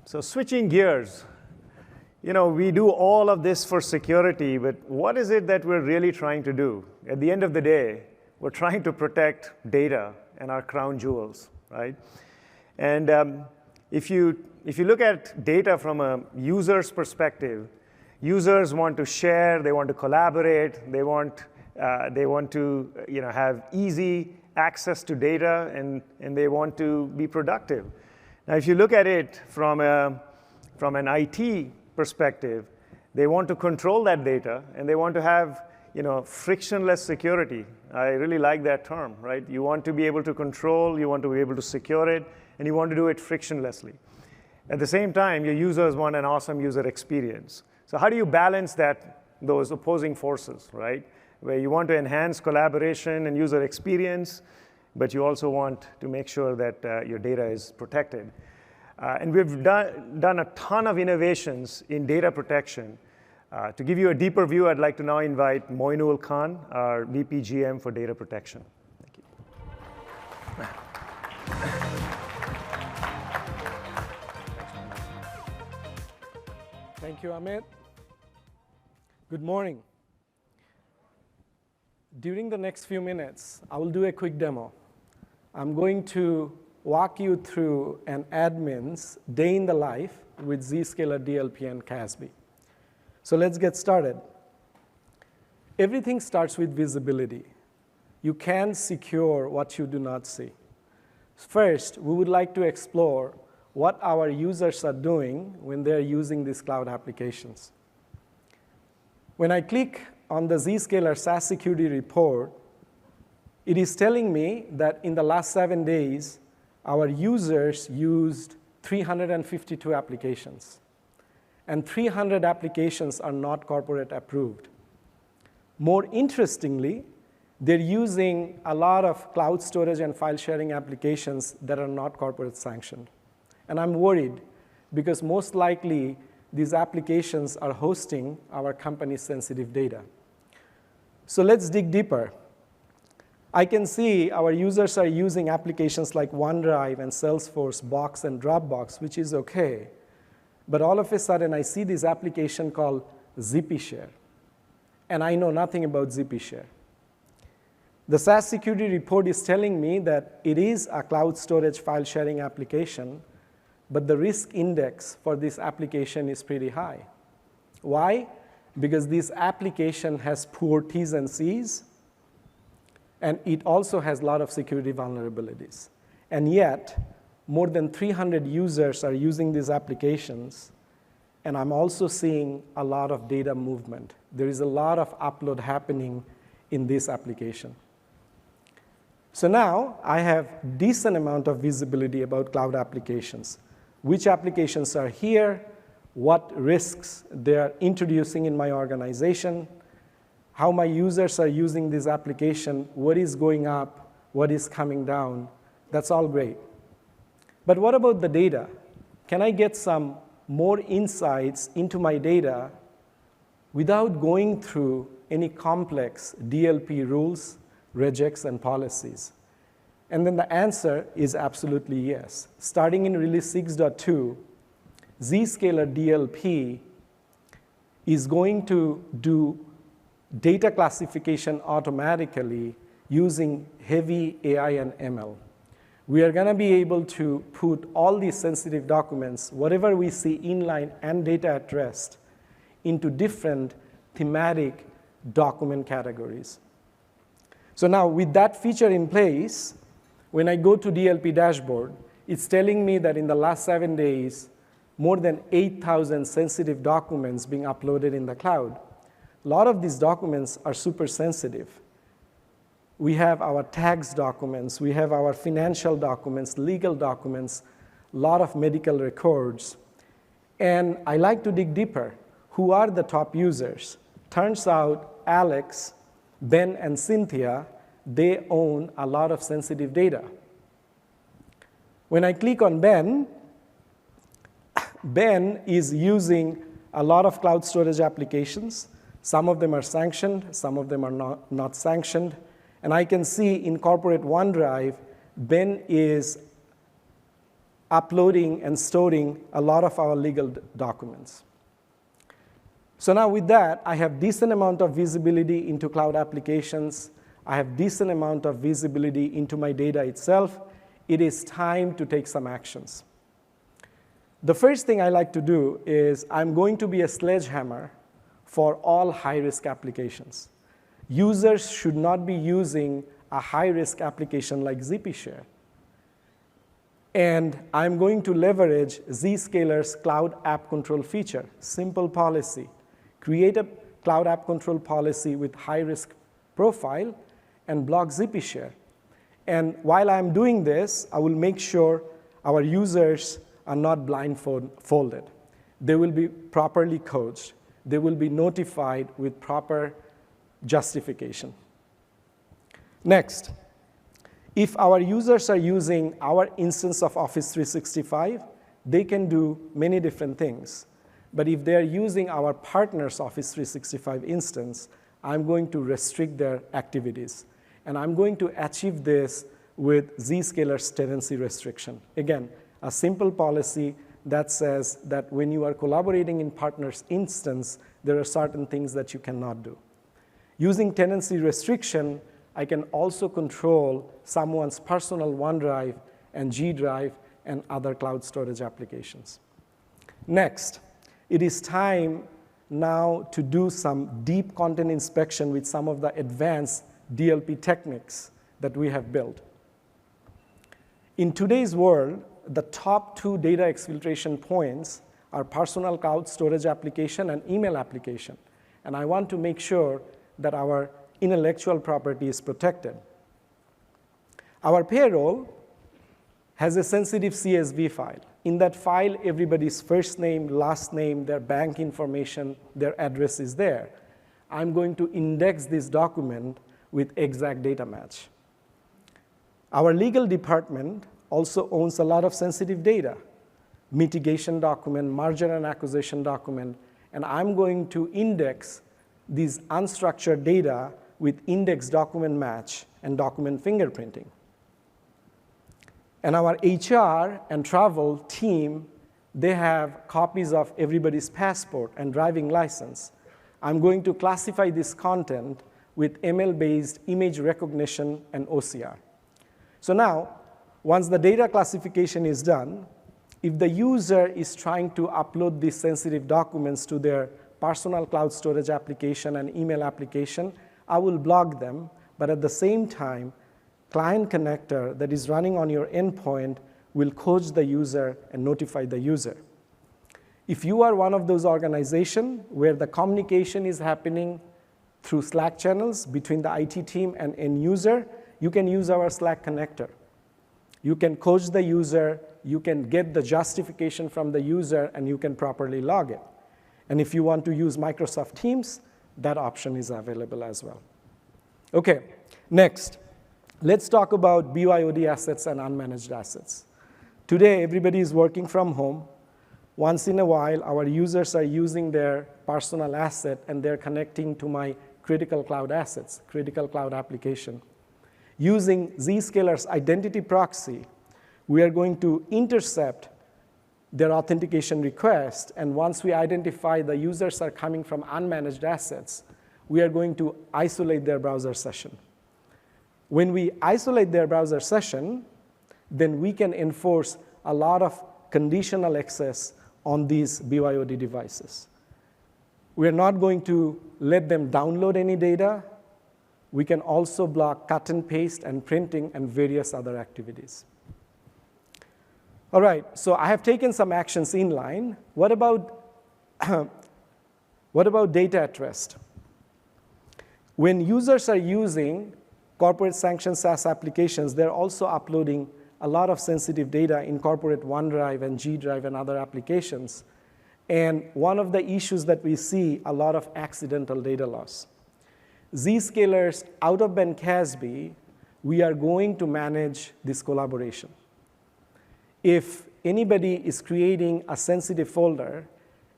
So switching gears, we do all of this for security, but what is it that we're really trying to do? At the end of the day, we're trying to protect data and our crown jewels, right? And if you look at data from a user's perspective, users want to share, they want to collaborate, they want to have easy access to data, and they want to be productive. Now, if you look at it from an IT perspective, they want to control that data, and they want to have frictionless security. I really like that term, right? You want to be able to control, you want to be able to secure it, and you want to do it frictionlessly. At the same time, your users want an awesome user experience. So how do you balance those opposing forces, right? Where you want to enhance collaboration and user experience, but you also want to make sure that your data is protected. And we've done a ton of innovations in data protection. To give you a deeper view, I'd like to now invite Moinul Khan, our VP GM for data protection. Thank you. Thank you, Amit. Good morning. During the next few minutes, I will do a quick demo. I'm going to walk you through an admin's day in the life with Zscaler DLP and CASB. So let's get started. Everything starts with visibility. You can secure what you do not see. First, we would like to explore what our users are doing when they're using these cloud applications. When I click on the Zscaler SaaS security report, it is telling me that in the last 7 days, our users used 352 applications. And 300 applications are not corporate approved. More interestingly, they're using a lot of cloud storage and file sharing applications that are not corporate sanctioned. And I'm worried because most likely these applications are hosting our company's sensitive data. So let's dig deeper. I can see our users are using applications like OneDrive and Salesforce, Box, and Dropbox, which is OK. But all of a sudden, I see this application called ZipShare. And I know nothing about ZipShare. The SaaS security report is telling me that it is a cloud storage file sharing application, but the risk index for this application is pretty high. Why? Because this application has poor T's and C's, and it also has a lot of security vulnerabilities. And yet, more than 300 users are using these applications, and I'm also seeing a lot of data movement. There is a lot of upload happening in this application. So now I have a decent amount of visibility about cloud applications. Which applications are here, what risks they're introducing in my organization, how my users are using this application, what is going up, what is coming down. That's all great. But what about the data? Can I get some more insights into my data without going through any complex DLP rules, regex, and policies? And then the answer is absolutely yes. Starting in release 6.2, Zscaler DLP is going to do data classification automatically using heavy AI and ML. We are going to be able to put all these sensitive documents, whatever we see inline and data at rest, into different thematic document categories. So now with that feature in place, when I go to DLP dashboard, it's telling me that in the last 7 days, more than 8,000 sensitive documents being uploaded in the cloud. A lot of these documents are super sensitive. We have our tax documents, we have our financial documents, legal documents, a lot of medical records. And I like to dig deeper. Who are the top users? Turns out Alex, Ben, and Cynthia, they own a lot of sensitive data. When I click on Ben, Ben is using a lot of cloud storage applications. Some of them are sanctioned, some of them are not sanctioned. And I can see in corporate OneDrive, Ben is uploading and storing a lot of our legal documents. So now with that, I have decent amount of visibility into cloud applications. I have decent amount of visibility into my data itself. It is time to take some actions. The first thing I like to do is I'm going to be a sledgehammer for all high-risk applications. Users should not be using a high-risk application like ZPShare. And I'm going to leverage Zscaler's Cloud App Control feature, simple policy. Create a Cloud App Control policy with high-risk profile and block ZPShare. And while I'm doing this, I will make sure our users are not blindfolded. They will be properly coached. They will be notified with proper justification. Next, if our users are using our instance of Office 365, they can do many different things. But if they're using our partner's Office 365 instance, I'm going to restrict their activities. And I'm going to achieve this with Zscaler's tenancy restriction. Again, a simple policy that says that when you are collaborating in partner's instance, there are certain things that you cannot do. Using tenancy restriction, I can also control someone's personal OneDrive and G Drive and other cloud storage applications. Next, it is time now to do some deep content inspection with some of the advanced DLP techniques that we have built. In today's world, the top 2 data exfiltration points are personal cloud storage application and email application. And I want to make sure that our intellectual property is protected. Our payroll has a sensitive CSV file. In that file, everybody's first name, last name, their bank information, their address is there. I'm going to index this document with exact data match. Our legal department also owns a lot of sensitive data, mitigation document, merger and acquisition document, and I'm going to index these unstructured data with index document match and document fingerprinting. And our HR and travel team, they have copies of everybody's passport and driving license. I'm going to classify this content with ML-based image recognition and OCR. So now, once the data classification is done, if the user is trying to upload these sensitive documents to their personal cloud storage application and email application, I will block them, but at the same time, client connector that is running on your endpoint will coach the user and notify the user. If you are one of those organizations where the communication is happening through Slack channels between the IT team and end user, you can use our Slack connector. You can coach the user, you can get the justification from the user, and you can properly log it. And if you want to use Microsoft Teams, that option is available as well. Okay, next, let's talk about BYOD assets and unmanaged assets. Today, everybody is working from home. Once in a while, our users are using their personal asset, and they're connecting to my critical cloud assets, critical cloud application. Using Zscaler's identity proxy, we are going to intercept their authentication request, and once we identify the users are coming from unmanaged assets, we are going to isolate their browser session. When we isolate their browser session, then we can enforce a lot of conditional access on these BYOD devices. We are not going to let them download any data. We can also block cut and paste and printing and various other activities. All right, so I have taken some actions inline. What about data at rest? When users are using corporate sanctioned SaaS applications, they're also uploading a lot of sensitive data in corporate OneDrive and G Drive and other applications. And one of the issues that we see, a lot of accidental data loss. Zscaler's out-of-band CASB, we are going to manage this collaboration. If anybody is creating a sensitive folder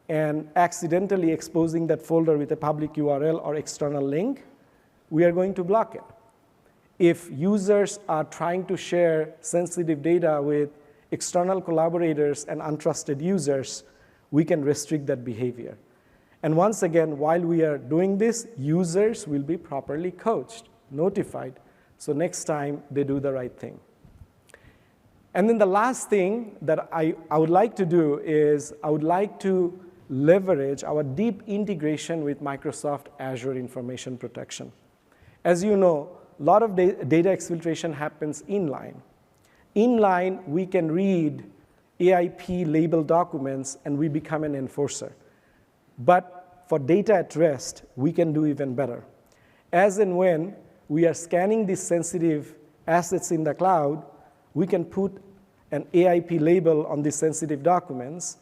and accidentally exposing that folder with a public URL or external link, we are going to block it. If users are trying to share sensitive data with external collaborators and untrusted users, we can restrict that behavior. And once again, while we are doing this, users will be properly coached, notified, so next time they do the right thing. And then the last thing that I would like to do is I would like to leverage our deep integration with Microsoft Azure Information Protection. As you know, a lot of data exfiltration happens inline. Inline, we can read AIP labeled documents and we become an enforcer. But for data at rest, we can do even better. As and when we are scanning these sensitive assets in the cloud, we can put an AIP label on these sensitive documents,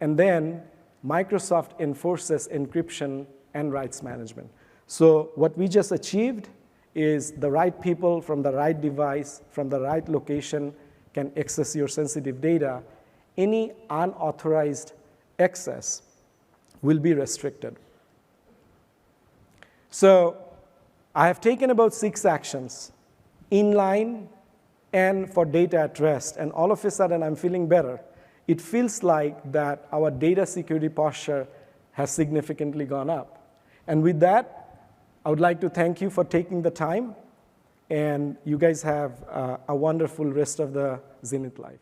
and then Microsoft enforces encryption and rights management. So what we just achieved is the right people from the right device, from the right location, can access your sensitive data. Any unauthorized access will be restricted. So I have taken about 6 actions, inline and for data at rest, and all of a sudden I'm feeling better. It feels like that our data security posture has significantly gone up. And with that, I would like to thank you for taking the time, and you guys have a wonderful rest of the Zenith life.